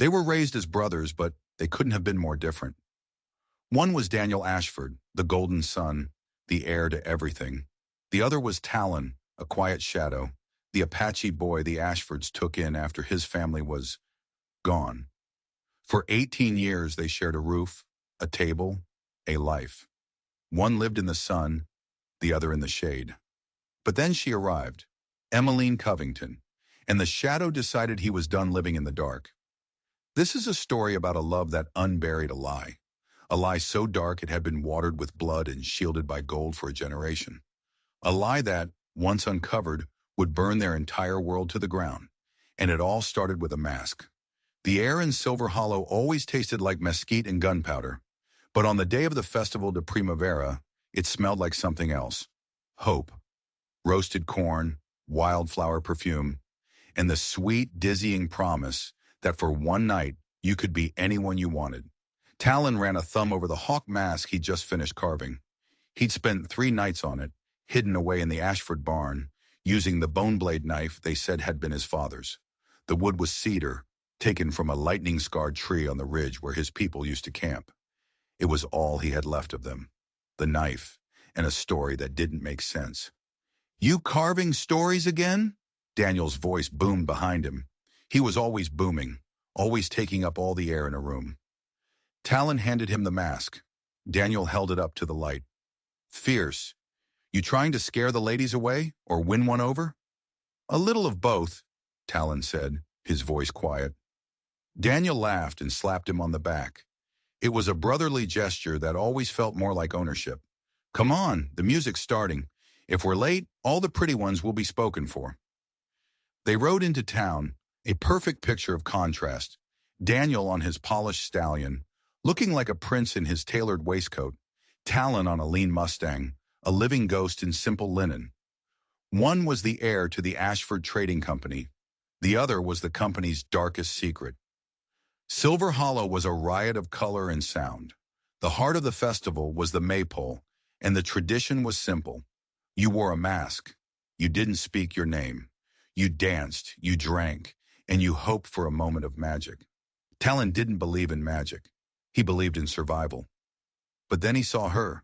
They were raised as brothers, but they couldn't have been more different. One was Daniel Ashford, the golden son, the heir to everything. The other was Talon, a quiet shadow, the Apache boy the Ashfords took in after his family was gone. For 18 years, they shared a roof, a table, a life. One lived in the sun, the other in the shade. But then she arrived, Emmeline Covington, and the shadow decided he was done living in the dark. This is a story about a love that unburied a lie so dark it had been watered with blood and shielded by gold for a generation. A lie that, once uncovered, would burn their entire world to the ground. And it all started with a mask. The air in Silver Hollow always tasted like mesquite and gunpowder, but on the day of the Festival de Primavera, it smelled like something else. Hope, roasted corn, wildflower perfume, and the sweet, dizzying promise that for one night you could be anyone you wanted. Talon ran a thumb over the hawk mask he'd just finished carving. He'd spent 3 nights on it, hidden away in the Ashford barn, using the bone blade knife they said had been his father's. The wood was cedar, taken from a lightning-scarred tree on the ridge where his people used to camp. It was all he had left of them. The knife, and a story that didn't make sense. "You carving stories again?" Daniel's voice boomed behind him. He was always booming, always taking up all the air in a room. Talon handed him the mask. Daniel held it up to the light. "Fierce. You trying to scare the ladies away, or win one over?" "A little of both," Talon said, his voice quiet. Daniel laughed and slapped him on the back. It was a brotherly gesture that always felt more like ownership. "Come on, the music's starting. If we're late, all the pretty ones will be spoken for." They rode into town, a perfect picture of contrast. Daniel on his polished stallion, looking like a prince in his tailored waistcoat. Talon on a lean Mustang, a living ghost in simple linen. One was the heir to the Ashford Trading Company. The other was the company's darkest secret. Silver Hollow was a riot of color and sound. The heart of the festival was the maypole, and the tradition was simple. You wore a mask. You didn't speak your name. You danced, you drank, and you hoped for a moment of magic. Talon didn't believe in magic. He believed in survival. But then he saw her.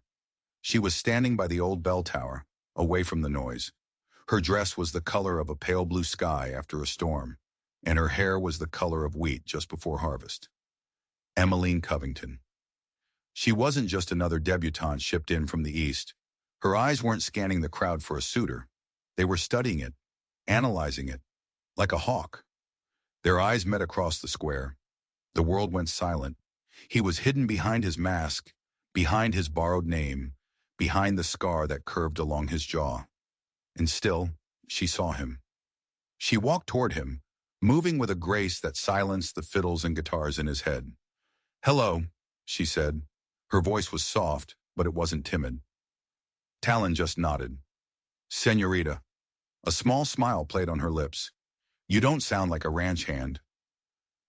She was standing by the old bell tower, away from the noise. Her dress was the color of a pale blue sky after a storm, and her hair was the color of wheat just before harvest. Emmeline Covington. She wasn't just another debutante shipped in from the east. Her eyes weren't scanning the crowd for a suitor. They were studying it, analyzing it, like a hawk. Their eyes met across the square. The world went silent. He was hidden behind his mask, behind his borrowed name, behind the scar that curved along his jaw. And still, she saw him. She walked toward him, moving with a grace that silenced the fiddles and guitars in his head. "Hello," she said. Her voice was soft, but it wasn't timid. Talon just nodded. "Señorita." A small smile played on her lips. "You don't sound like a ranch hand.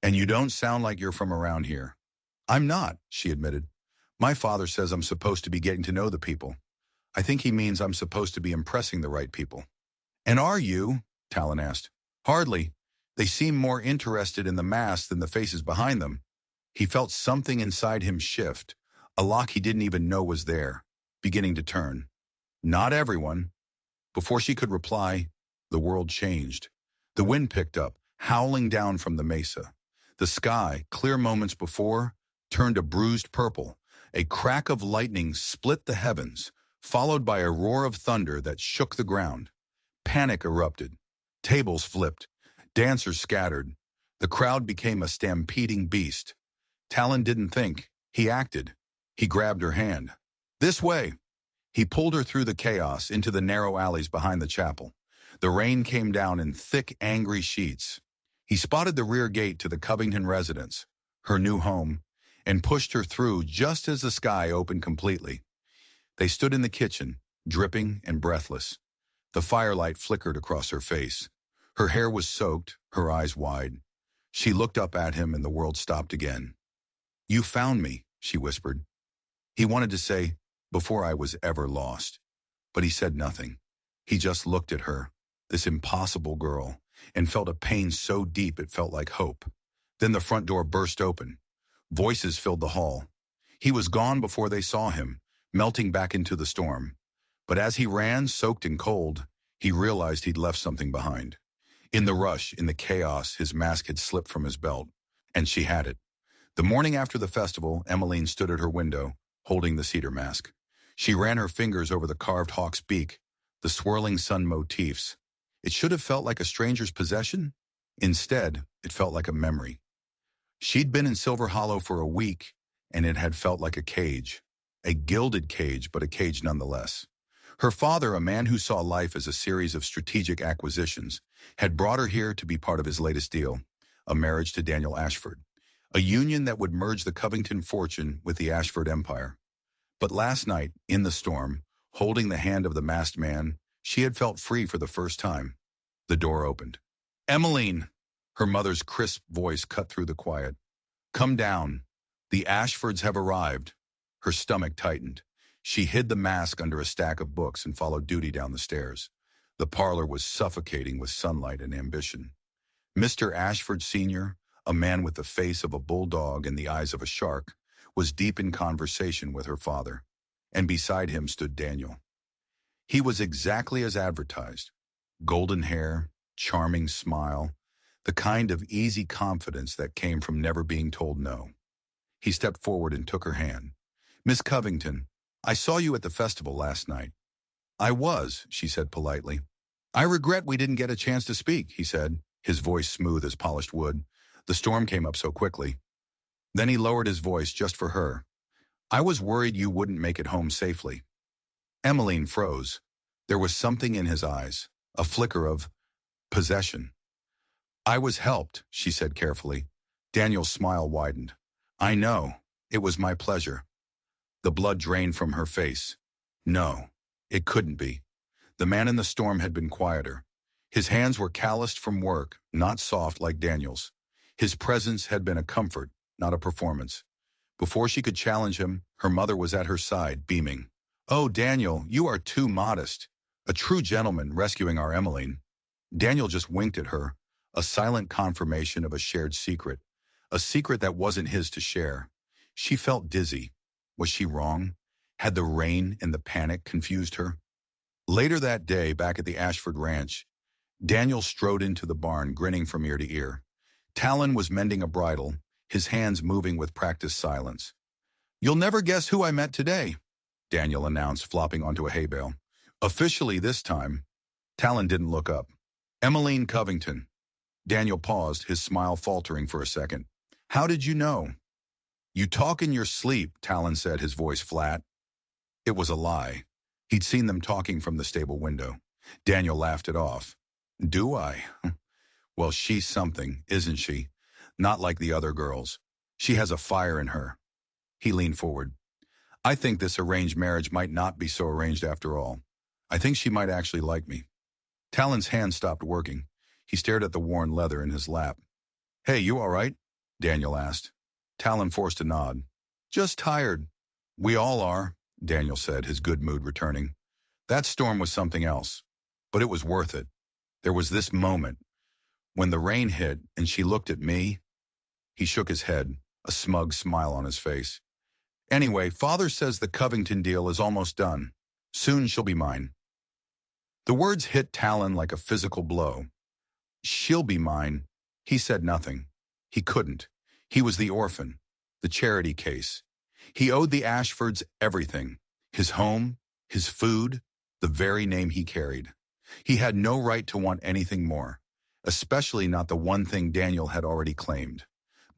And you don't sound like you're from around here." "I'm not," she admitted. "My father says I'm supposed to be getting to know the people. I think he means I'm supposed to be impressing the right people." "And are you?" Talon asked. "Hardly. They seem more interested in the mask than the faces behind them." He felt something inside him shift, a lock he didn't even know was there, beginning to turn. "Not everyone." Before she could reply, the world changed. The wind picked up, howling down from the mesa. The sky, clear moments before, turned a bruised purple. A crack of lightning split the heavens, followed by a roar of thunder that shook the ground. Panic erupted. Tables flipped. Dancers scattered. The crowd became a stampeding beast. Talon didn't think. He acted. He grabbed her hand. "This way." He pulled her through the chaos into the narrow alleys behind the chapel. The rain came down in thick, angry sheets. He spotted the rear gate to the Covington residence, her new home, and pushed her through just as the sky opened completely. They stood in the kitchen, dripping and breathless. The firelight flickered across her face. Her hair was soaked, her eyes wide. She looked up at him and the world stopped again. "You found me," she whispered. He wanted to say, "before I was ever lost." But he said nothing. He just looked at her, this impossible girl, and felt a pain so deep it felt like hope. Then the front door burst open. Voices filled the hall. He was gone before they saw him, melting back into the storm. But as he ran, soaked and cold, he realized he'd left something behind. In the rush, in the chaos, his mask had slipped from his belt, and she had it. The morning after the festival, Emmeline stood at her window, holding the cedar mask. She ran her fingers over the carved hawk's beak, the swirling sun motifs. It should have felt like a stranger's possession. Instead, it felt like a memory. She'd been in Silver Hollow for a week, and it had felt like a cage. A gilded cage, but a cage nonetheless. Her father, a man who saw life as a series of strategic acquisitions, had brought her here to be part of his latest deal, a marriage to Daniel Ashford, a union that would merge the Covington fortune with the Ashford empire. But last night, in the storm, holding the hand of the masked man, she had felt free for the first time. The door opened. "Emmeline!" Her mother's crisp voice cut through the quiet. "Come down. The Ashfords have arrived." Her stomach tightened. She hid the mask under a stack of books and followed Duty down the stairs. The parlor was suffocating with sunlight and ambition. Mr. Ashford Sr., a man with the face of a bulldog and the eyes of a shark, was deep in conversation with her father, and beside him stood Daniel. He was exactly as advertised. Golden hair, charming smile, the kind of easy confidence that came from never being told no. He stepped forward and took her hand. "Miss Covington, I saw you at the festival last night." "I was," she said politely. "I regret we didn't get a chance to speak," he said, his voice smooth as polished wood. "The storm came up so quickly." Then he lowered his voice just for her. "I was worried you wouldn't make it home safely." Emmeline froze. There was something in his eyes, a flicker of possession. "I was helped," she said carefully. Daniel's smile widened. "I know. It was my pleasure." The blood drained from her face. No, it couldn't be. The man in the storm had been quieter. His hands were calloused from work, not soft like Daniel's. His presence had been a comfort, not a performance. Before she could challenge him, her mother was at her side, beaming. "Oh, Daniel, you are too modest. A true gentleman rescuing our Emmeline." Daniel just winked at her, a silent confirmation of a shared secret, a secret that wasn't his to share. She felt dizzy. Was she wrong? Had the rain and the panic confused her? Later that day, back at the Ashford Ranch, Daniel strode into the barn, grinning from ear to ear. Talon was mending a bridle, his hands moving with practiced silence. "You'll never guess who I met today," Daniel announced, flopping onto a hay bale. "Officially this time." Talon didn't look up. "Emmeline Covington." Daniel paused, his smile faltering for a second. "How did you know?" "You talk in your sleep," Talon said, his voice flat. It was a lie. He'd seen them talking from the stable window. Daniel laughed it off. "Do I? Well, she's something, isn't she? Not like the other girls. She has a fire in her." He leaned forward. "I think this arranged marriage might not be so arranged after all. I think she might actually like me." Talon's hand stopped working. He stared at the worn leather in his lap. "Hey, you all right?" Daniel asked. Talon forced a nod. "Just tired." "We all are," Daniel said, his good mood returning. "That storm was something else, but it was worth it. There was this moment, when the rain hit and she looked at me." He shook his head, a smug smile on his face. "Anyway, Father says the Covington deal is almost done. Soon she'll be mine." The words hit Talon like a physical blow. "She'll be mine." He said nothing. He couldn't. He was the orphan, the charity case. He owed the Ashfords everything. His home, his food, the very name he carried. He had no right to want anything more, especially not the one thing Daniel had already claimed.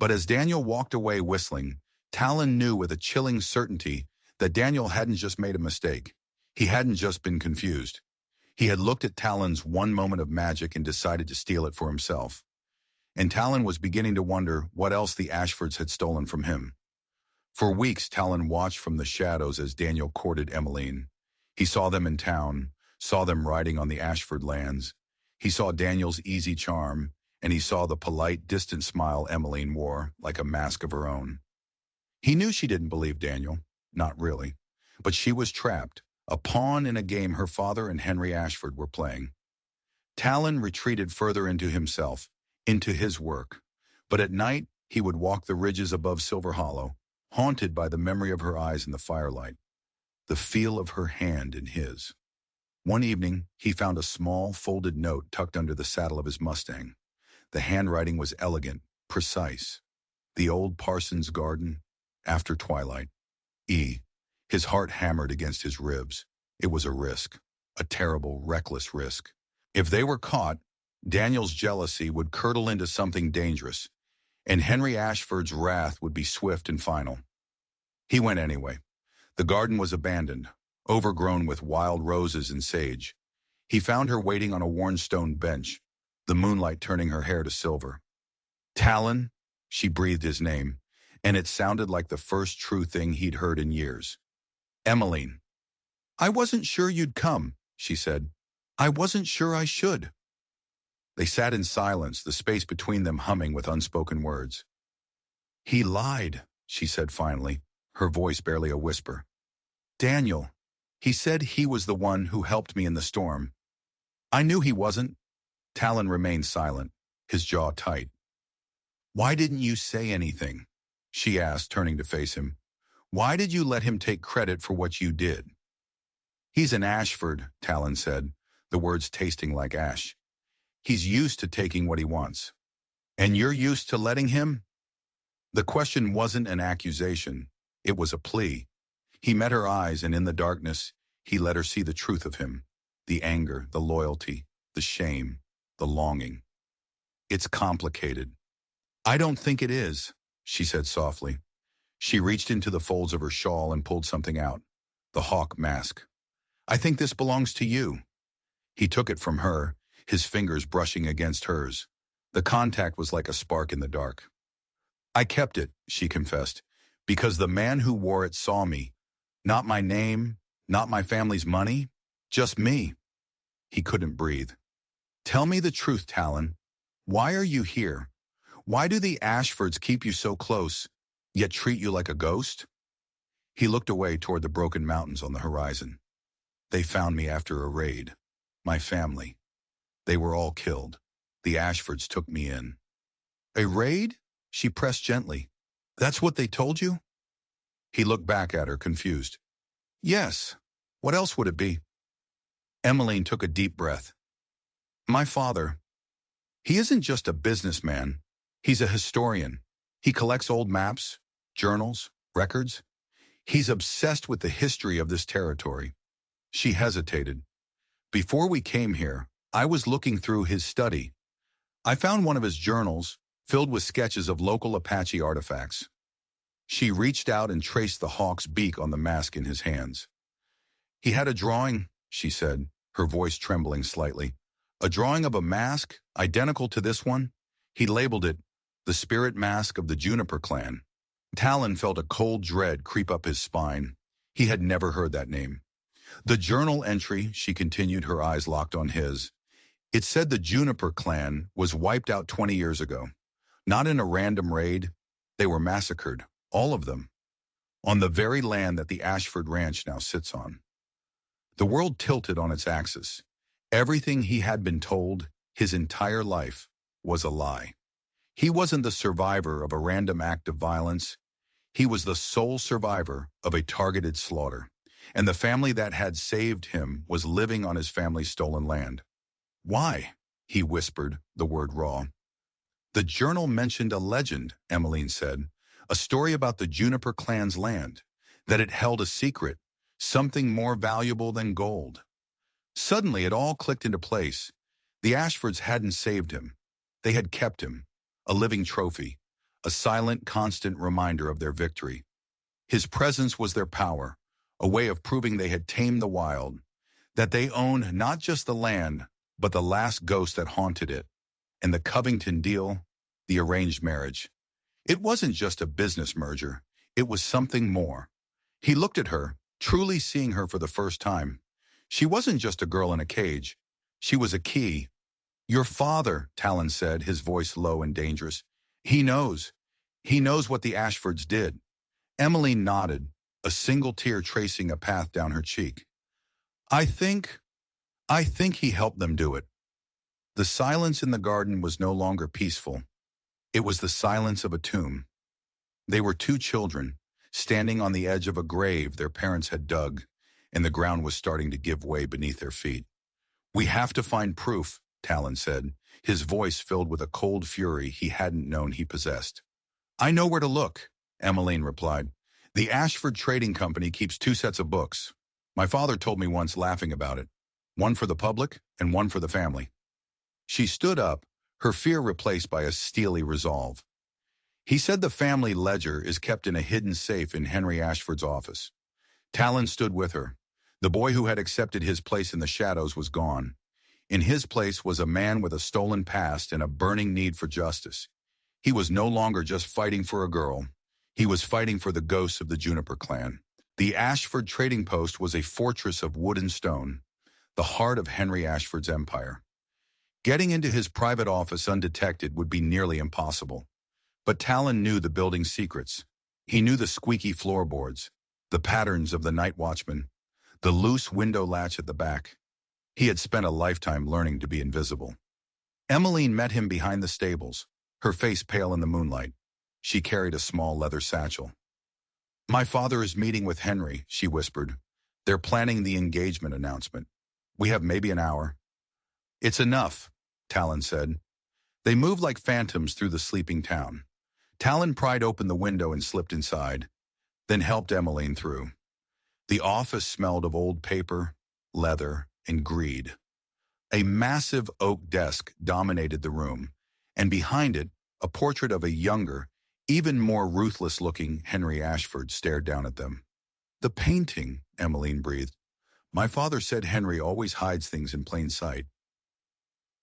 But as Daniel walked away whistling, Talon knew with a chilling certainty that Daniel hadn't just made a mistake. He hadn't just been confused. He had looked at Talon's one moment of magic and decided to steal it for himself. And Talon was beginning to wonder what else the Ashfords had stolen from him. For weeks, Talon watched from the shadows as Daniel courted Emmeline. He saw them in town, saw them riding on the Ashford lands. He saw Daniel's easy charm, and he saw the polite, distant smile Emmeline wore, like a mask of her own. He knew she didn't believe Daniel, not really, but she was trapped, a pawn in a game her father and Henry Ashford were playing. Talon retreated further into himself, into his work. But at night, he would walk the ridges above Silver Hollow, haunted by the memory of her eyes in the firelight, the feel of her hand in his. One evening, he found a small, folded note tucked under the saddle of his Mustang. The handwriting was elegant, precise. The old parson's garden, after twilight. His heart hammered against his ribs. It was a risk, a terrible, reckless risk. If they were caught, Daniel's jealousy would curdle into something dangerous, and Henry Ashford's wrath would be swift and final. He went anyway. The garden was abandoned, overgrown with wild roses and sage. He found her waiting on a worn stone bench, the moonlight turning her hair to silver. Talon, she breathed his name, and it sounded like the first true thing he'd heard in years. Emmeline. I wasn't sure you'd come, she said. I wasn't sure I should. They sat in silence, the space between them humming with unspoken words. He lied, she said finally, her voice barely a whisper. Daniel. He said he was the one who helped me in the storm. I knew he wasn't. Talon remained silent, his jaw tight. Why didn't you say anything? She asked, turning to face him. Why did you let him take credit for what you did? He's an Ashford, Talon said, the words tasting like ash. He's used to taking what he wants. And you're used to letting him? The question wasn't an accusation. It was a plea. He met her eyes, and in the darkness, he let her see the truth of him. The anger, the loyalty, the shame, the longing. It's complicated. I don't think it is, she said softly. She reached into the folds of her shawl and pulled something out. The hawk mask. I think this belongs to you. He took it from her, his fingers brushing against hers. The contact was like a spark in the dark. I kept it, she confessed, because the man who wore it saw me. Not my name, not my family's money, just me. He couldn't breathe. Tell me the truth, Talon. Why are you here? Why do the Ashfords keep you so close, yet treat you like a ghost? He looked away toward the broken mountains on the horizon. They found me after a raid. My family. They were all killed. The Ashfords took me in. A raid? She pressed gently. That's what they told you? He looked back at her, confused. Yes. What else would it be? Emmeline took a deep breath. My father. He isn't just a businessman. He's a historian. He collects old maps, journals, records. He's obsessed with the history of this territory. She hesitated. Before we came here, I was looking through his study. I found one of his journals, filled with sketches of local Apache artifacts. She reached out and traced the hawk's beak on the mask in his hands. He had a drawing, she said, her voice trembling slightly. A drawing of a mask, identical to this one. He labeled it, the spirit mask of the Juniper clan. Talon felt a cold dread creep up his spine. He had never heard that name. The journal entry, she continued, her eyes locked on his. It said the Juniper clan was wiped out 20 years ago. Not in a random raid. They were massacred, all of them, on the very land that the Ashford Ranch now sits on. The world tilted on its axis. Everything he had been told, his entire life, was a lie. He wasn't the survivor of a random act of violence. He was the sole survivor of a targeted slaughter. And the family that had saved him was living on his family's stolen land. Why? He whispered, the word raw. The journal mentioned a legend, Emmeline said, a story about the Juniper clan's land, that it held a secret, something more valuable than gold. Suddenly it all clicked into place. The Ashfords hadn't saved him. They had kept him, a living trophy, a silent, constant reminder of their victory. His presence was their power, a way of proving they had tamed the wild, that they owned not just the land, but the last ghost that haunted it. And the Covington deal, the arranged marriage. It wasn't just a business merger. It was something more. He looked at her, truly seeing her for the first time. She wasn't just a girl in a cage. She was a key. Your father, Talon said, his voice low and dangerous. He knows. He knows what the Ashfords did. Emmeline nodded, a single tear tracing a path down her cheek. I think he helped them do it. The silence in the garden was no longer peaceful. It was the silence of a tomb. They were two children, standing on the edge of a grave their parents had dug, and the ground was starting to give way beneath their feet. "We have to find proof," Talon said, his voice filled with a cold fury he hadn't known he possessed. "I know where to look," Emmeline replied. "The Ashford Trading Company keeps two sets of books. My father told me once, laughing about it. One for the public and one for the family." She stood up, her fear replaced by a steely resolve. "He said the family ledger is kept in a hidden safe in Henry Ashford's office." Talon stood with her. The boy who had accepted his place in the shadows was gone. In his place was a man with a stolen past and a burning need for justice. He was no longer just fighting for a girl. He was fighting for the ghosts of the Juniper clan. The Ashford Trading Post was a fortress of wood and stone, the heart of Henry Ashford's empire. Getting into his private office undetected would be nearly impossible. But Talon knew the building's secrets. He knew the squeaky floorboards, the patterns of the night watchman, the loose window latch at the back. He had spent a lifetime learning to be invisible. Emmeline met him behind the stables, her face pale in the moonlight. She carried a small leather satchel. "My father is meeting with Henry," she whispered. "They're planning the engagement announcement. We have maybe an hour." "It's enough," Talon said. They moved like phantoms through the sleeping town. Talon pried open the window and slipped inside, then helped Emmeline through. The office smelled of old paper, leather, and greed. A massive oak desk dominated the room, and behind it, a portrait of a younger, even more ruthless-looking Henry Ashford stared down at them. "The painting," Emmeline breathed. "My father said Henry always hides things in plain sight."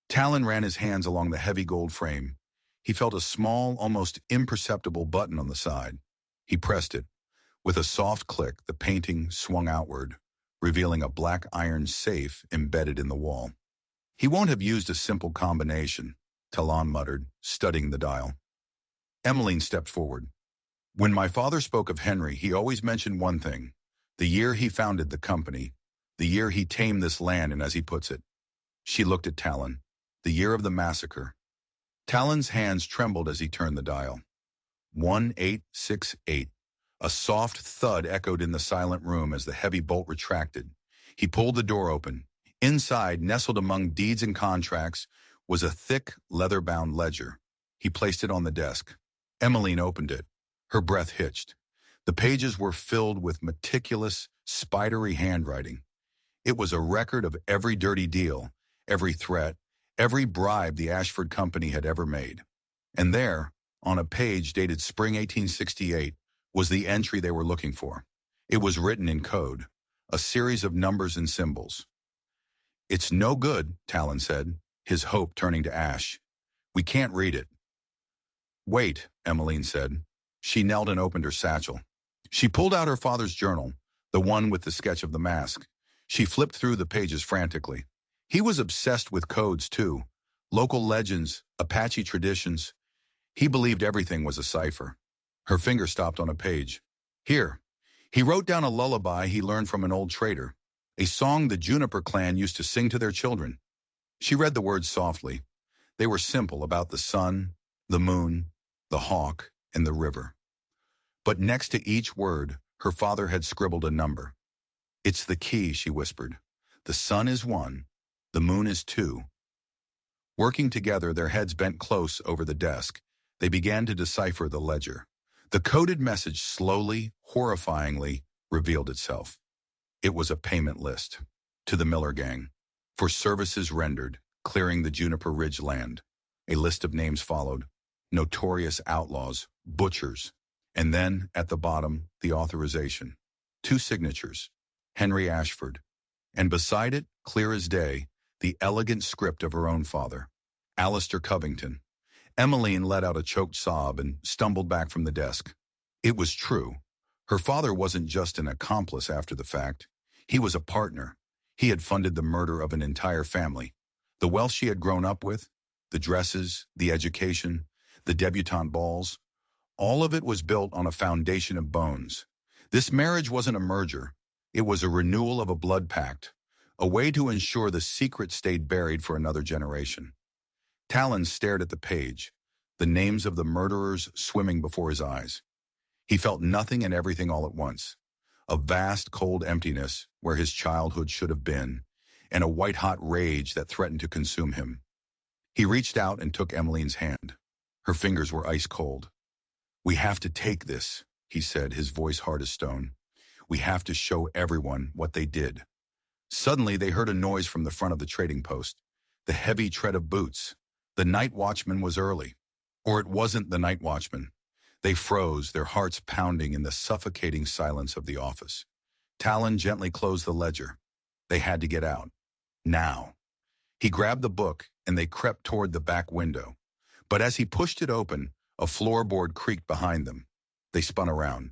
Talon ran his hands along the heavy gold frame. He felt a small, almost imperceptible button on the side. He pressed it. With a soft click, the painting swung outward, revealing a black iron safe embedded in the wall. "He won't have used a simple combination," Talon muttered, studying the dial. Emmeline stepped forward. "When my father spoke of Henry, he always mentioned one thing: the year he founded the company, the year he tamed this land, and as he puts it." She looked at Talon. "The year of the massacre." Talon's hands trembled as he turned the dial. 1868. A soft thud echoed in the silent room as the heavy bolt retracted. He pulled the door open. Inside, nestled among deeds and contracts, was a thick, leather-bound ledger. He placed it on the desk. Emmeline opened it. Her breath hitched. The pages were filled with meticulous, spidery handwriting. It was a record of every dirty deal, every threat, every bribe the Ashford Company had ever made. And there, on a page dated spring 1868, was the entry they were looking for. It was written in code, a series of numbers and symbols. "It's no good," Talon said, his hope turning to ash. "We can't read it." "Wait," Emmeline said. She knelt and opened her satchel. She pulled out her father's journal, the one with the sketch of the mask. She flipped through the pages frantically. He was obsessed with codes, too. Local legends, Apache traditions. He believed everything was a cipher. Her finger stopped on a page. "Here." He wrote down a lullaby he learned from an old trader, a song the Juniper clan used to sing to their children. She read the words softly. They were simple, about the sun, the moon, the hawk, and the river. But next to each word, her father had scribbled a number. "It's the key," she whispered. "The sun is 1, the moon is 2. Working together, their heads bent close over the desk, they began to decipher the ledger. The coded message slowly, horrifyingly, revealed itself. It was a payment list. To the Miller gang. For services rendered, clearing the Juniper Ridge land. A list of names followed. Notorious outlaws, butchers. And then, at the bottom, the authorization. 2 signatures. Henry Ashford. And beside it, clear as day, the elegant script of her own father, Alistair Covington. Emmeline let out a choked sob and stumbled back from the desk. It was true. Her father wasn't just an accomplice after the fact. He was a partner. He had funded the murder of an entire family. The wealth she had grown up with, the dresses, the education, the debutante balls, all of it was built on a foundation of bones. This marriage wasn't a merger. It was a renewal of a blood pact, a way to ensure the secret stayed buried for another generation. Talon stared at the page. the names of the murderers swimming before his eyes. He felt nothing and everything all at once. A vast, cold emptiness where his childhood should have been, and a white-hot rage that threatened to consume him. He reached out and took Emmeline's hand. Her fingers were ice cold. "We have to take this," he said, his voice hard as stone. "We have to show everyone what they did." Suddenly, they heard a noise from the front of the trading post. The heavy tread of boots. The night watchman was early. Or it wasn't the night watchman. They froze, their hearts pounding in the suffocating silence of the office. Talon gently closed the ledger. They had to get out. Now. He grabbed the book, and they crept toward the back window. But as he pushed it open, a floorboard creaked behind them. They spun around.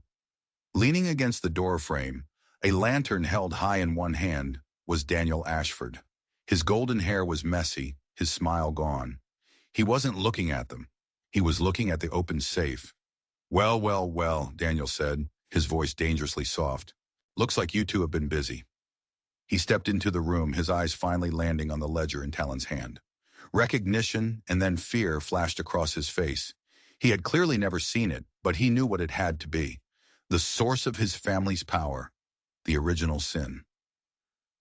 Leaning against the door frame, a lantern held high in one hand, was Daniel Ashford. His golden hair was messy, his smile gone. He wasn't looking at them. He was looking at the open safe. "Well, well, well," Daniel said, his voice dangerously soft. "Looks like you two have been busy." He stepped into the room, his eyes finally landing on the ledger in Talon's hand. Recognition and then fear flashed across his face. He had clearly never seen it, but he knew what it had to be. The source of his family's power. The original sin.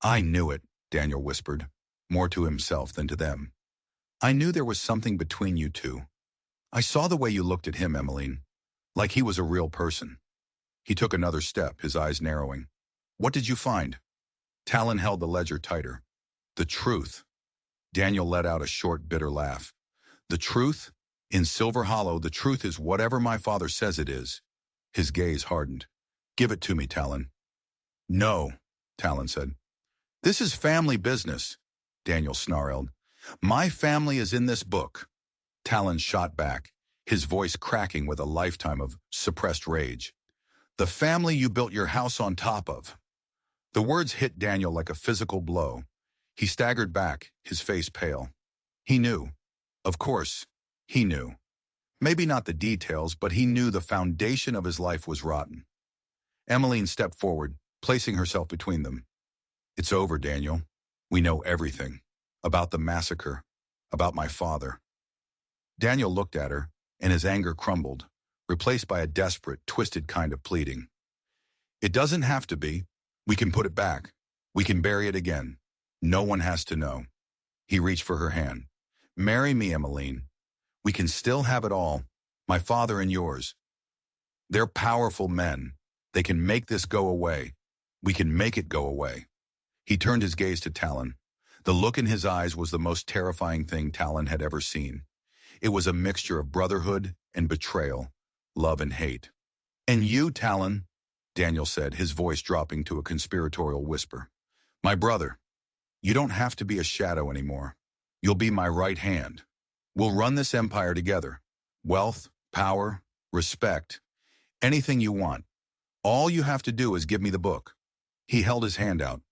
"I knew it," Daniel whispered, more to himself than to them. "I knew there was something between you two. I saw the way you looked at him, Emmeline, like he was a real person." He took another step, his eyes narrowing. "What did you find?" Talon held the ledger tighter. "The truth." Daniel let out a short, bitter laugh. "The truth? In Silver Hollow, the truth is whatever my father says it is." His gaze hardened. "Give it to me, Talon." "No," Talon said. "This is family business," Daniel snarled. "My family is in this book." Talon shot back, his voice cracking with a lifetime of suppressed rage. "The family you built your house on top of." The words hit Daniel like a physical blow. He staggered back, his face pale. He knew. Of course, he knew. Maybe not the details, but he knew the foundation of his life was rotten. Emmeline stepped forward, placing herself between them. "It's over, Daniel. We know everything. About the massacre. About my father." Daniel looked at her, and his anger crumbled, replaced by a desperate, twisted kind of pleading. "It doesn't have to be. We can put it back. We can bury it again. No one has to know." He reached for her hand. "Marry me, Emmeline. We can still have it all, my father and yours. They're powerful men. They can make this go away. We can make it go away." He turned his gaze to Talon. The look in his eyes was the most terrifying thing Talon had ever seen. It was a mixture of brotherhood and betrayal, love and hate. "And you, Talon," Daniel said, his voice dropping to a conspiratorial whisper. "My brother, you don't have to be a shadow anymore. You'll be my right hand. We'll run this empire together. Wealth, power, respect, anything you want. All you have to do is give me the book." He held his hand out.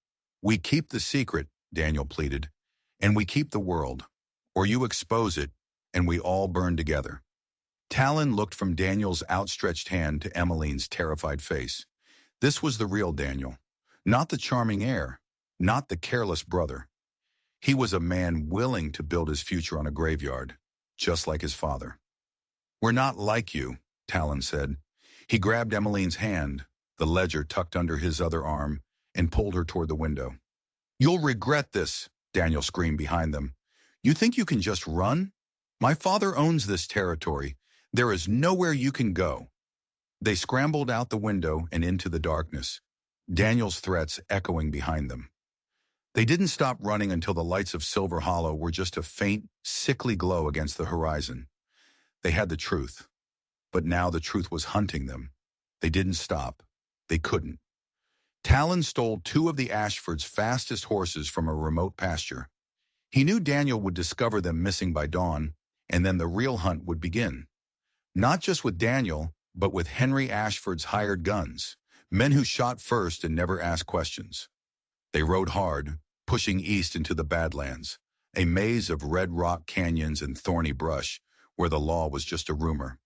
"We keep the secret," Daniel pleaded, "and we keep the world. Or you expose it, and we all burn together." Talon looked from Daniel's outstretched hand to Emmeline's terrified face. This was the real Daniel. Not the charming heir, not the careless brother. He was a man willing to build his future on a graveyard, just like his father. "We're not like you," Talon said. He grabbed Emmeline's hand, the ledger tucked under his other arm, and pulled her toward the window. "You'll regret this," Daniel screamed behind them. "You think you can just run? My father owns this territory. There is nowhere you can go." They scrambled out the window and into the darkness, Daniel's threats echoing behind them. They didn't stop running until the lights of Silver Hollow were just a faint, sickly glow against the horizon. They had the truth. But now the truth was hunting them. They didn't stop. They couldn't. Talon stole two of the Ashfords' fastest horses from a remote pasture. He knew Daniel would discover them missing by dawn, and then the real hunt would begin. Not just with Daniel, but with Henry Ashford's hired guns, men who shot first and never asked questions. They rode hard, pushing east into the Badlands, a maze of red rock canyons and thorny brush, where the law was just a rumor.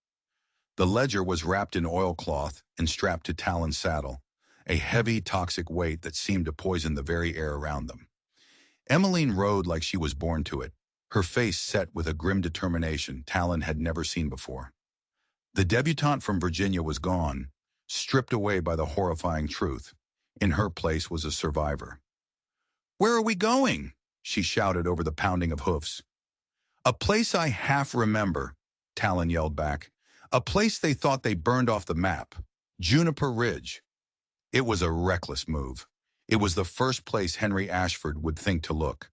The ledger was wrapped in oilcloth and strapped to Talon's saddle, a heavy, toxic weight that seemed to poison the very air around them. Emmeline rode like she was born to it, her face set with a grim determination Talon had never seen before. The debutante from Virginia was gone, stripped away by the horrifying truth. In her place was a survivor. "Where are we going?" she shouted over the pounding of hoofs. "A place I half remember," Talon yelled back. "A place they thought they burned off the map. Juniper Ridge." It was a reckless move. It was the first place Henry Ashford would think to look.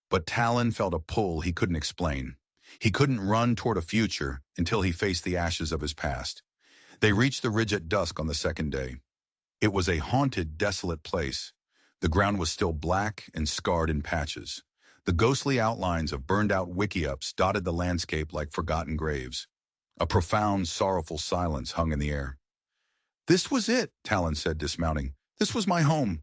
But Talon felt a pull he couldn't explain. He couldn't run toward a future until he faced the ashes of his past. They reached the ridge at dusk on the second day. It was a haunted, desolate place. The ground was still black and scarred in patches. The ghostly outlines of burned-out wickiups dotted the landscape like forgotten graves. A profound, sorrowful silence hung in the air. "This was it," Talon said, dismounting. "This was my home."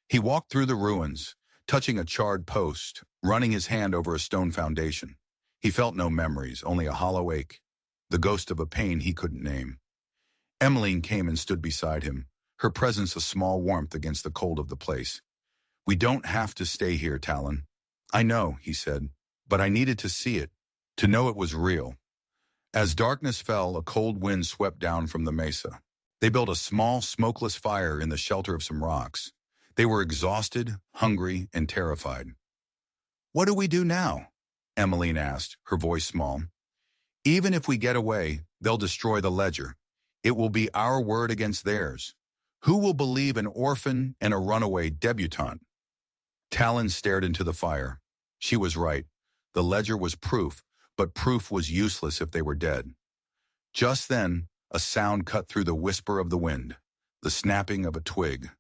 He walked through the ruins, touching a charred post, running his hand over a stone foundation. He felt no memories, only a hollow ache, the ghost of a pain he couldn't name. Emmeline came and stood beside him, her presence a small warmth against the cold of the place. "We don't have to stay here, Talon." "I know," he said, "but I needed to see it, to know it was real." As darkness fell, a cold wind swept down from the mesa. They built a small, smokeless fire in the shelter of some rocks. They were exhausted, hungry, and terrified. "What do we do now?" Emmeline asked, her voice small. "Even if we get away, they'll destroy the ledger. It will be our word against theirs. Who will believe an orphan and a runaway debutante?" Talon stared into the fire. She was right. The ledger was proof, but proof was useless if they were dead. Just then, a sound cut through the whisper of the wind, the snapping of a twig.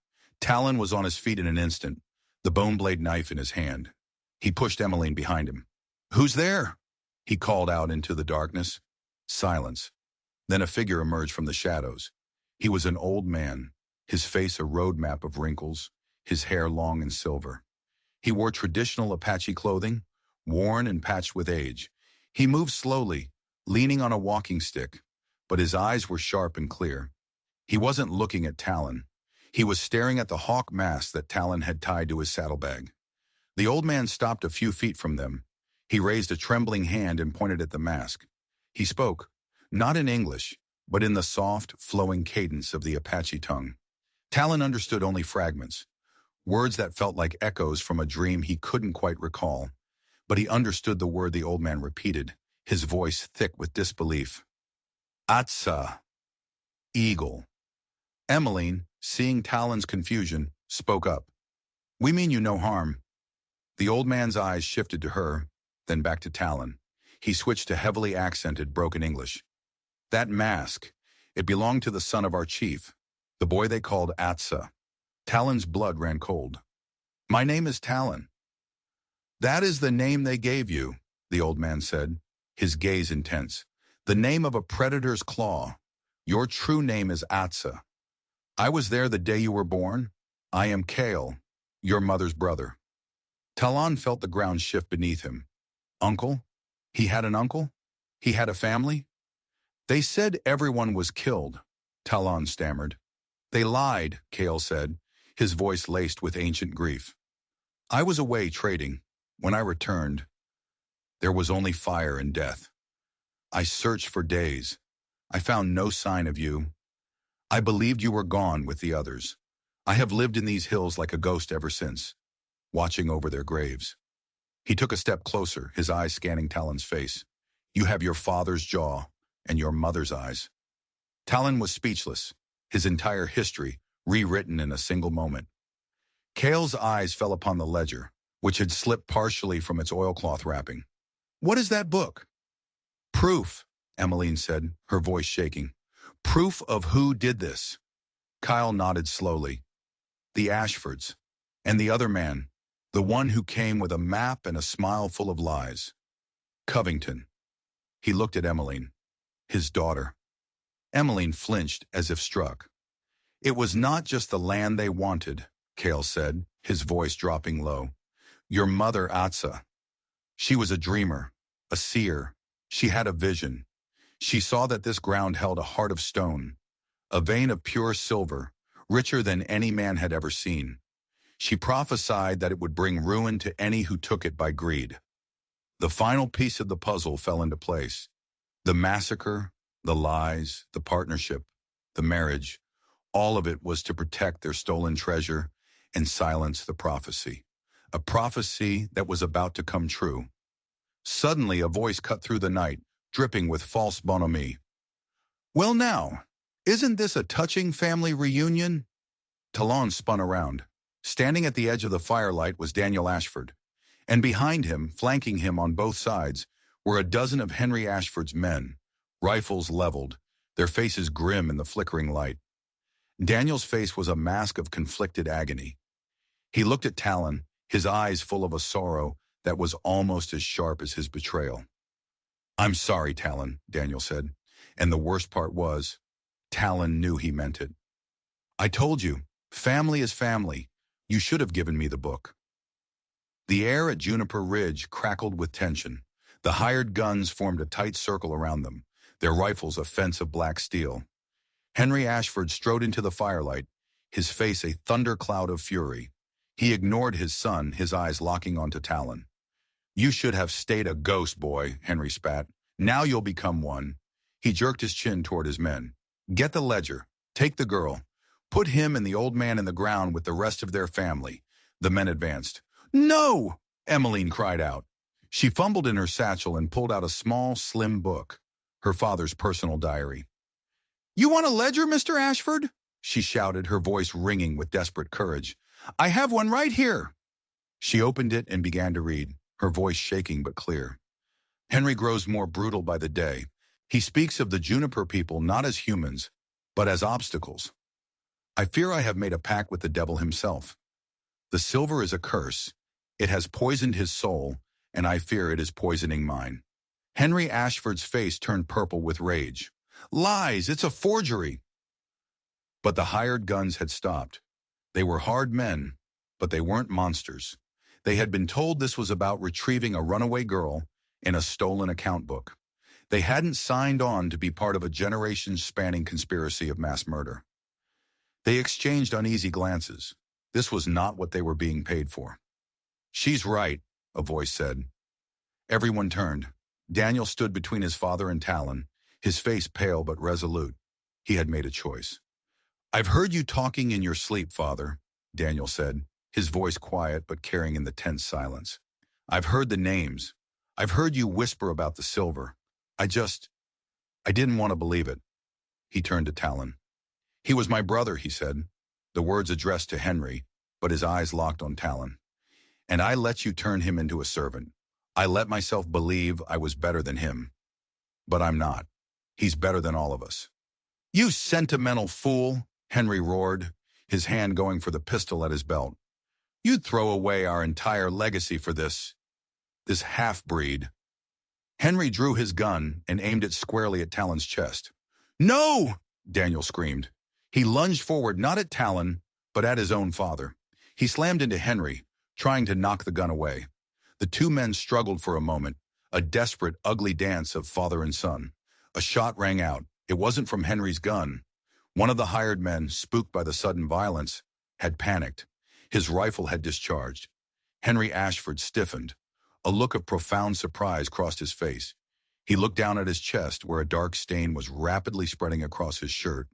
Talon was on his feet in an instant, the bone-blade knife in his hand. He pushed Emmeline behind him. "Who's there?" he called out into the darkness. Silence. Then a figure emerged from the shadows. He was an old man, his face a road map of wrinkles, his hair long and silver. He wore traditional Apache clothing, worn and patched with age. He moved slowly, leaning on a walking stick, but his eyes were sharp and clear. He wasn't looking at Talon. He was staring at the hawk mask that Talon had tied to his saddlebag. The old man stopped a few feet from them. He raised a trembling hand and pointed at the mask. He spoke, not in English, but in the soft, flowing cadence of the Apache tongue. Talon understood only fragments, words that felt like echoes from a dream he couldn't quite recall. But he understood the word the old man repeated, his voice thick with disbelief. "Atsa, eagle." Emmeline, seeing Talon's confusion, spoke up. "We mean you no harm." The old man's eyes shifted to her, then back to Talon. He switched to heavily accented, broken English. "That mask, it belonged to the son of our chief, the boy they called Atsa." Talon's blood ran cold. "My name is Talon." "That is the name they gave you," the old man said, his gaze intense. "The name of a predator's claw. Your true name is Atsa. I was there the day you were born. I am Kale, your mother's brother." Talon felt the ground shift beneath him. Uncle? He had an uncle? He had a family? "They said everyone was killed," Talon stammered. "They lied," Kale said, his voice laced with ancient grief. "I was away trading. When I returned, there was only fire and death. I searched for days. I found no sign of you. I believed you were gone with the others. I have lived in these hills like a ghost ever since, watching over their graves." He took a step closer, his eyes scanning Talon's face. "You have your father's jaw and your mother's eyes." Talon was speechless, his entire history rewritten in a single moment. Kale's eyes fell upon the ledger, which had slipped partially from its oilcloth wrapping. "What is that book?" "Proof," Emmeline said, her voice shaking. "Proof of who did this." Kyle nodded slowly. "The Ashfords. And the other man, the one who came with a map and a smile full of lies. Covington." He looked at Emmeline. "His daughter." Emmeline flinched as if struck. "It was not just the land they wanted," Kale said, his voice dropping low. "Your mother, Atsa. She was a dreamer, a seer. She had a vision. She saw that this ground held a heart of stone, a vein of pure silver, richer than any man had ever seen. She prophesied that it would bring ruin to any who took it by greed." The final piece of the puzzle fell into place. The massacre, the lies, the partnership, the marriage, all of it was to protect their stolen treasure and silence the prophecy. A prophecy that was about to come true. Suddenly a voice cut through the night, dripping with false bonhomie. "Well now, isn't this a touching family reunion?" Talon spun around. Standing at the edge of the firelight was Daniel Ashford, and behind him, flanking him on both sides, were a dozen of Henry Ashford's men, rifles leveled, their faces grim in the flickering light. Daniel's face was a mask of conflicted agony. He looked at Talon, his eyes full of a sorrow that was almost as sharp as his betrayal. "I'm sorry, Talon," Daniel said, and the worst part was, Talon knew he meant it. "I told you, family is family. You should have given me the book." The air at Juniper Ridge crackled with tension. The hired guns formed a tight circle around them, their rifles a fence of black steel. Henry Ashford strode into the firelight, his face a thundercloud of fury. He ignored his son, his eyes locking onto Talon. "You should have stayed a ghost, boy," Henry spat. "Now you'll become one." He jerked his chin toward his men. "Get the ledger. Take the girl. Put him and the old man in the ground with the rest of their family." The men advanced. "No!" Emmeline cried out. She fumbled in her satchel and pulled out a small, slim book, her father's personal diary. "You want a ledger, Mr. Ashford?" she shouted, her voice ringing with desperate courage. "I have one right here." She opened it and began to read, her voice shaking but clear. "Henry grows more brutal by the day. He speaks of the Juniper people not as humans, but as obstacles. I fear I have made a pact with the devil himself. The silver is a curse. It has poisoned his soul, and I fear it is poisoning mine." Henry Ashford's face turned purple with rage. "Lies! It's a forgery!" But the hired guns had stopped. They were hard men, but they weren't monsters. They had been told this was about retrieving a runaway girl in a stolen account book. They hadn't signed on to be part of a generation-spanning conspiracy of mass murder. They exchanged uneasy glances. This was not what they were being paid for. "She's right," a voice said. Everyone turned. Daniel stood between his father and Talon, his face pale but resolute. He had made a choice. "I've heard you talking in your sleep, Father," Daniel said, his voice quiet but carrying in the tense silence. "I've heard the names. I've heard you whisper about the silver. I didn't want to believe it." He turned to Talon. "He was my brother," he said, the words addressed to Henry, but his eyes locked on Talon. "And I let you turn him into a servant. I let myself believe I was better than him. But I'm not. He's better than all of us." "You sentimental fool," Henry roared, his hand going for the pistol at his belt. "You'd throw away our entire legacy for this half-breed." Henry drew his gun and aimed it squarely at Talon's chest. "No!" Daniel screamed. He lunged forward not at Talon, but at his own father. He slammed into Henry, trying to knock the gun away. The two men struggled for a moment, a desperate, ugly dance of father and son. A shot rang out. It wasn't from Henry's gun. One of the hired men, spooked by the sudden violence, had panicked. His rifle had discharged. Henry Ashford stiffened. A look of profound surprise crossed his face. He looked down at his chest, where a dark stain was rapidly spreading across his shirt.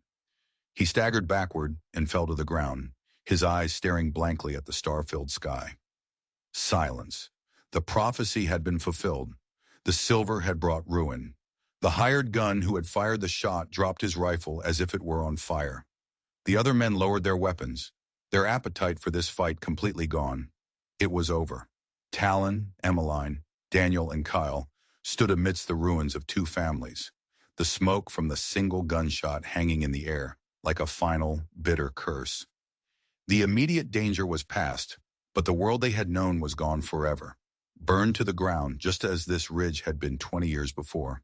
He staggered backward and fell to the ground, his eyes staring blankly at the star-filled sky. Silence. The prophecy had been fulfilled. The silver had brought ruin. The hired gun who had fired the shot dropped his rifle as if it were on fire. The other men lowered their weapons, their appetite for this fight completely gone. It was over. Talon, Emmeline, Daniel, and Kyle stood amidst the ruins of two families, the smoke from the single gunshot hanging in the air like a final, bitter curse. The immediate danger was past, but the world they had known was gone forever, burned to the ground just as this ridge had been 20 years before.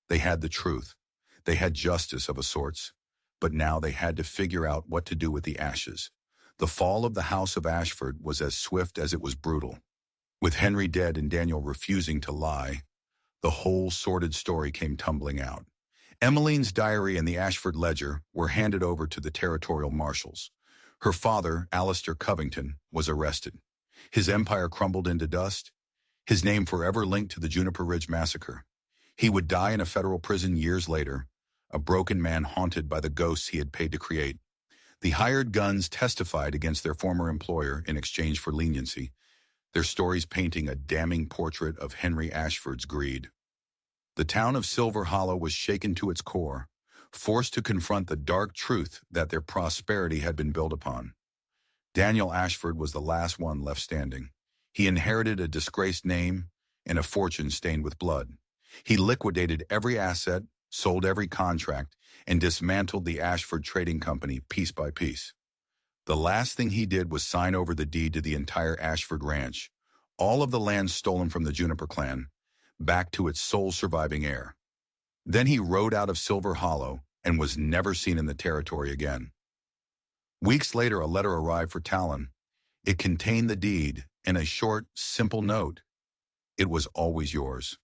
They had the truth. They had justice of a sorts, but now they had to figure out what to do with the ashes. The fall of the House of Ashford was as swift as it was brutal. With Henry dead and Daniel refusing to lie, the whole sordid story came tumbling out. Emmeline's diary and the Ashford ledger were handed over to the territorial marshals. Her father, Alistair Covington, was arrested. His empire crumbled into dust. his name forever linked to the Juniper Ridge massacre. He would die in a federal prison years later, a broken man haunted by the ghosts he had paid to create. The hired guns testified against their former employer in exchange for leniency, their stories painting a damning portrait of Henry Ashford's greed. The town of Silver Hollow was shaken to its core, forced to confront the dark truth that their prosperity had been built upon. Daniel Ashford was the last one left standing. He inherited a disgraced name and a fortune stained with blood. He liquidated every asset, sold every contract, and dismantled the Ashford Trading Company piece by piece. The last thing he did was sign over the deed to the entire Ashford Ranch, all of the land stolen from the Juniper clan, back to its sole surviving heir. Then he rode out of Silver Hollow and was never seen in the territory again. Weeks later, a letter arrived for Talon. It contained the deed and a short, simple note. It was always yours.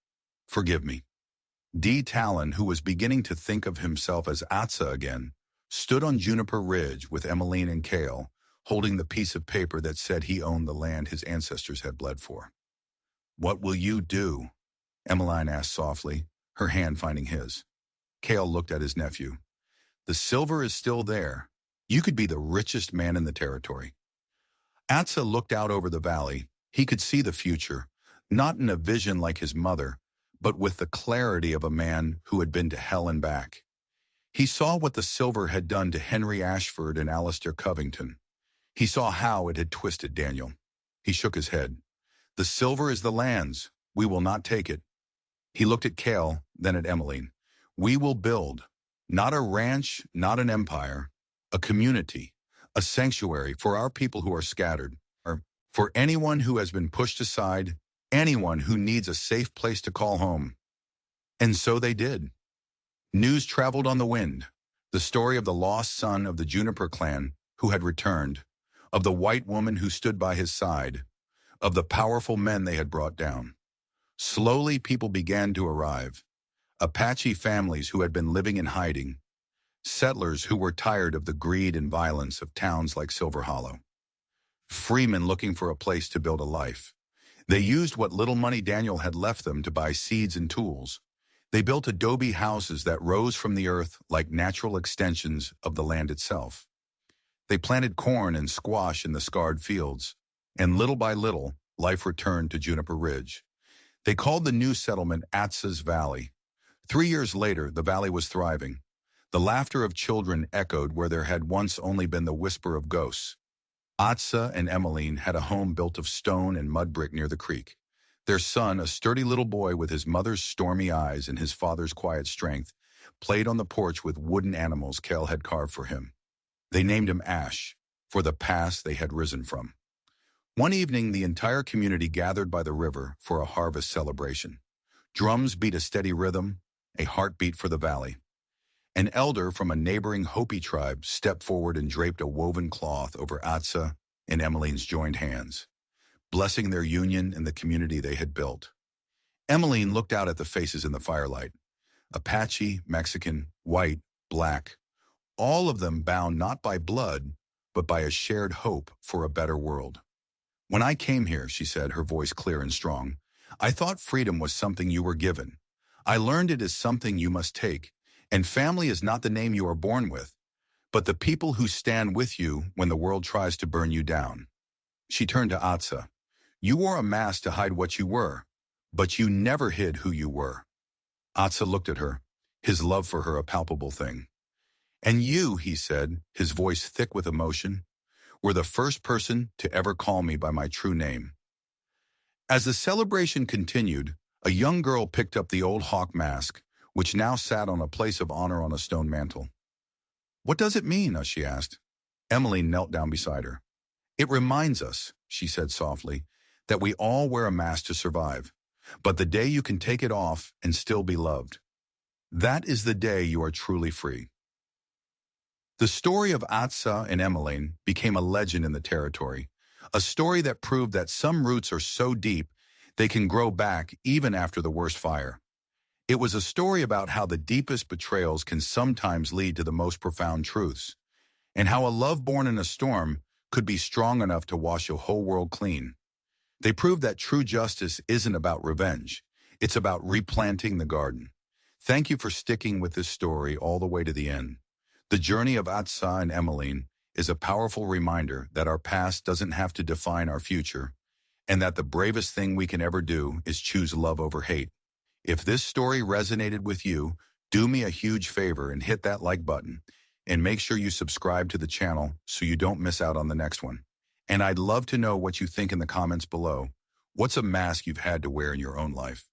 Forgive me. D. Talon, who was beginning to think of himself as Atsa again, stood on Juniper Ridge with Emmeline and Cale, holding the piece of paper that said he owned the land his ancestors had bled for. "What will you do?" Emmeline asked softly, her hand finding his. Cale looked at his nephew. "The silver is still there. You could be the richest man in the territory." Atsa looked out over the valley. He could see the future, not in a vision like his mother, but with the clarity of a man who had been to hell and back. He saw what the silver had done to Henry Ashford and Alistair Covington. He saw how it had twisted Daniel. He shook his head. "The silver is the land's. We will not take it." He looked at Cale, then at Emmeline. "We will build, not a ranch, not an empire, a community, a sanctuary for our people who are scattered, or for anyone who has been pushed aside, anyone who needs a safe place to call home." And so they did. News traveled on the wind. The story of the lost son of the Juniper clan who had returned, of the white woman who stood by his side, of the powerful men they had brought down. Slowly, people began to arrive. Apache families who had been living in hiding, settlers who were tired of the greed and violence of towns like Silver Hollow, freemen looking for a place to build a life. They used what little money Daniel had left them to buy seeds and tools. They built adobe houses that rose from the earth like natural extensions of the land itself. They planted corn and squash in the scarred fields, and little by little, life returned to Juniper Ridge. They called the new settlement Atsa's Valley. 3 years later, the valley was thriving. The laughter of children echoed where there had once only been the whisper of ghosts. Atsa and Emmeline had a home built of stone and mud brick near the creek. Their son, a sturdy little boy with his mother's stormy eyes and his father's quiet strength, played on the porch with wooden animals Cale had carved for him. They named him Ash, for the past they had risen from. One evening, the entire community gathered by the river for a harvest celebration. Drums beat a steady rhythm, a heartbeat for the valley. An elder from a neighboring Hopi tribe stepped forward and draped a woven cloth over Atsa and Emmeline's joined hands, blessing their union and the community they had built. Emmeline looked out at the faces in the firelight. Apache, Mexican, white, black, all of them bound not by blood, but by a shared hope for a better world. "When I came here," she said, her voice clear and strong, "I thought freedom was something you were given. I learned it is something you must take, and family is not the name you are born with, but the people who stand with you when the world tries to burn you down." She turned to Atsa. "You wore a mask to hide what you were, but you never hid who you were." Atsa looked at her, his love for her a palpable thing. "And you," he said, his voice thick with emotion, "were the first person to ever call me by my true name." As the celebration continued, a young girl picked up the old hawk mask, which now sat on a place of honor on a stone mantle. "What does it mean?" she asked. Emmeline knelt down beside her. "It reminds us," she said softly, "that we all wear a mask to survive, but the day you can take it off and still be loved, that is the day you are truly free." The story of Atsa and Emmeline became a legend in the territory, a story that proved that some roots are so deep they can grow back even after the worst fire. It was a story about how the deepest betrayals can sometimes lead to the most profound truths, and how a love born in a storm could be strong enough to wash a whole world clean. They prove that true justice isn't about revenge. It's about replanting the garden. Thank you for sticking with this story all the way to the end. The journey of Atsa and Emmeline is a powerful reminder that our past doesn't have to define our future, and that the bravest thing we can ever do is choose love over hate. If this story resonated with you, do me a huge favor and hit that like button, and make sure you subscribe to the channel so you don't miss out on the next one. And I'd love to know what you think in the comments below. What's a mask you've had to wear in your own life?